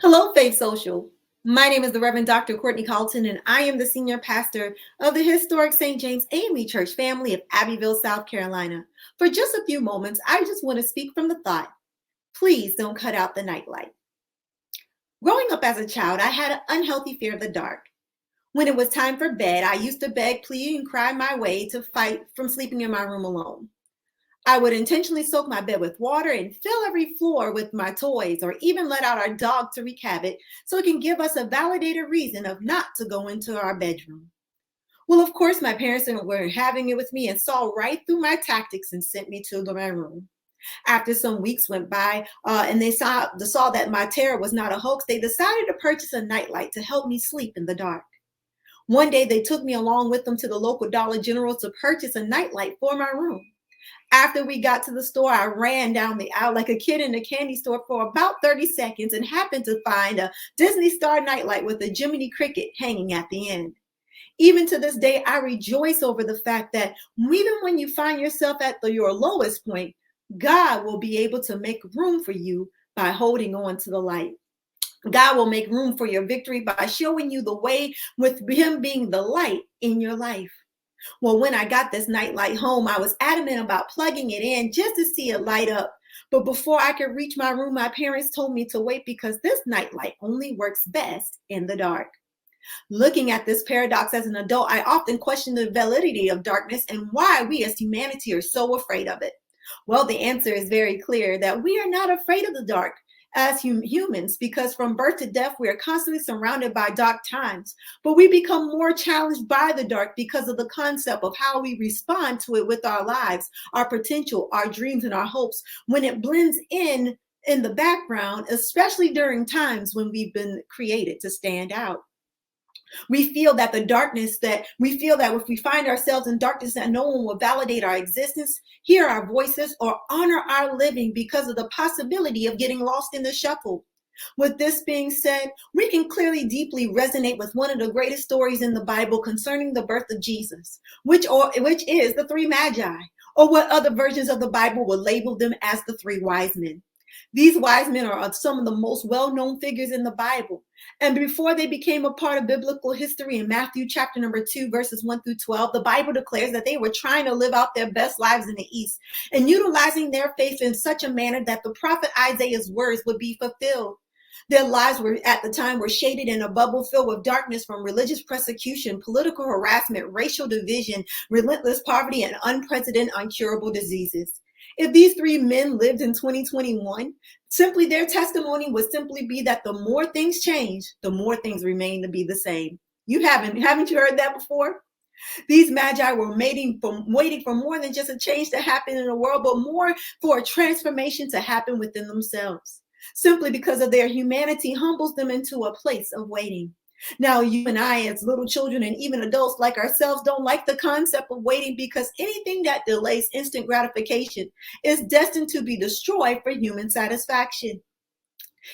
Hello, Faith Social. My name is the Rev Dr. Courtney Colleton, and I am the senior pastor of the historic St. James AME Church family of Abbeville, South Carolina. For just a few moments, I just want to speak from the thought, please don't cut out the nightlight. Growing up as a child, I had an unhealthy fear of the dark. When it was time for bed, I used to beg, plead, and cry my way to fight from sleeping in my room alone. I would intentionally soak my bed with water and fill every floor with my toys, or even let out our dog to wreak havoc so it can give us a validated reason of not to go into our bedroom. Well, of course, my parents were having it with me and saw right through my tactics and sent me to my room. After some weeks went by and they saw that my terror was not a hoax, they decided to purchase a nightlight to help me sleep in the dark. One day, they took me along with them to the local Dollar General to purchase a nightlight for my room. After we got to the store, I ran down the aisle like a kid in a candy store for about 30 seconds and happened to find a Disney Star nightlight with a Jiminy Cricket hanging at the end. Even to this day, I rejoice over the fact that even when you find yourself at your lowest point, God will be able to make room for you by holding on to the light. God will make room for your victory by showing you the way with Him being the light in your life. Well, when I got this nightlight home, I was adamant about plugging it in just to see it light up. But before I could reach my room, my parents told me to wait because this nightlight only works best in the dark. Looking at this paradox as an adult, I often question the validity of darkness and why we as humanity are so afraid of it. Well, the answer is very clear that we are not afraid of the dark as humans, because from birth to death, we are constantly surrounded by dark times. But we become more challenged by the dark because of the concept of how we respond to it with our lives, our potential, our dreams, and our hopes when it blends in the background, especially during times when we've been created to stand out. We feel that if we find ourselves in darkness, that no one will validate our existence, hear our voices, or honor our living because of the possibility of getting lost in the shuffle. With this being said, we can clearly deeply resonate with one of the greatest stories in the Bible concerning the birth of Jesus, which is the three magi, or what other versions of the Bible would label them as the three wise men. These wise men are some of the most well-known figures in the Bible. And before they became a part of biblical history in Matthew chapter number 2, verses 1 through 12, the Bible declares that they were trying to live out their best lives in the East and utilizing their faith in such a manner that the prophet Isaiah's words would be fulfilled. Their lives at the time were shaded in a bubble filled with darkness from religious persecution, political harassment, racial division, relentless poverty, and unprecedented incurable diseases. If these three men lived in 2021, simply their testimony would simply be that the more things change, the more things remain to be the same. Haven't you heard that before? These magi were waiting for more than just a change to happen in the world, but more for a transformation to happen within themselves. Simply because of their humanity humbles them into a place of waiting. Now, you and I, as little children and even adults like ourselves, don't like the concept of waiting because anything that delays instant gratification is destined to be destroyed for human satisfaction.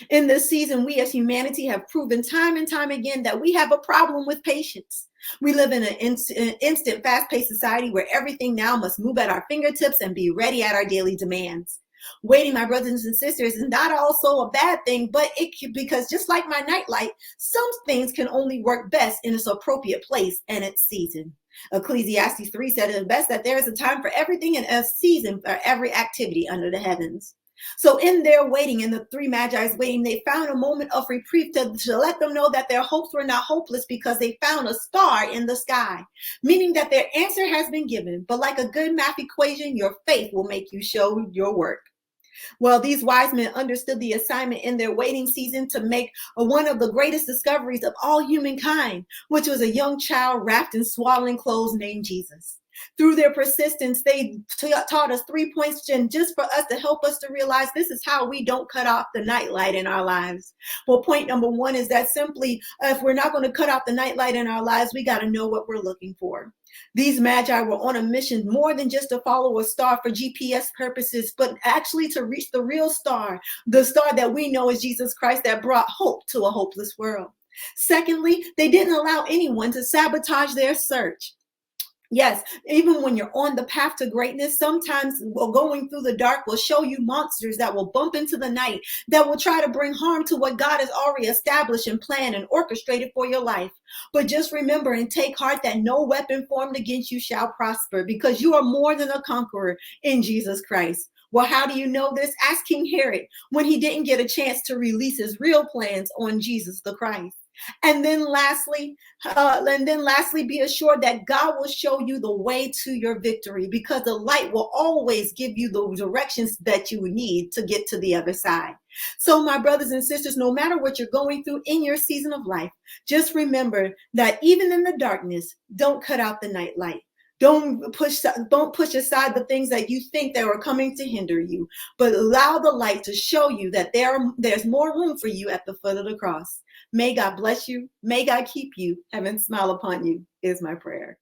In this season, we as humanity have proven time and time again that we have a problem with patience. We live in an instant, fast-paced society where everything now must move at our fingertips and be ready at our daily demands. Waiting, my brothers and sisters, is not also a bad thing, but because just like my nightlight, some things can only work best in its appropriate place and its season. Ecclesiastes 3 said it best that there is a time for everything and a season for every activity under the heavens. So in their waiting, in the three magi's waiting, they found a moment of reprieve to let them know that their hopes were not hopeless because they found a star in the sky, meaning that their answer has been given. But like a good math equation, your faith will make you show your work. Well, these wise men understood the assignment in their waiting season to make one of the greatest discoveries of all humankind, which was a young child wrapped in swaddling clothes named Jesus. Through their persistence, they taught us 3 points, and just for us to help us to realize this is how we don't cut off the nightlight in our lives. Well, point number 1 is that simply, if we're not going to cut off the nightlight in our lives, we got to know what we're looking for. These magi were on a mission more than just to follow a star for GPS purposes, but actually to reach the real star, the star that we know is Jesus Christ that brought hope to a hopeless world. Secondly, they didn't allow anyone to sabotage their search. Yes, even when you're on the path to greatness, sometimes going through the dark will show you monsters that will bump into the night, that will try to bring harm to what God has already established and planned and orchestrated for your life. But just remember and take heart that no weapon formed against you shall prosper, because you are more than a conqueror in Jesus Christ. Well, how do you know this? Ask King Herod when he didn't get a chance to release his real plans on Jesus the Christ. And then lastly, be assured that God will show you the way to your victory, because the light will always give you the directions that you need to get to the other side. So, my brothers and sisters, no matter what you're going through in your season of life, just remember that even in the darkness, don't cut out the night light. Don't push aside the things that you think that are coming to hinder you, but allow the light to show you that there's more room for you at the foot of the cross. May God bless you. May God keep you. Heaven smile upon you is my prayer.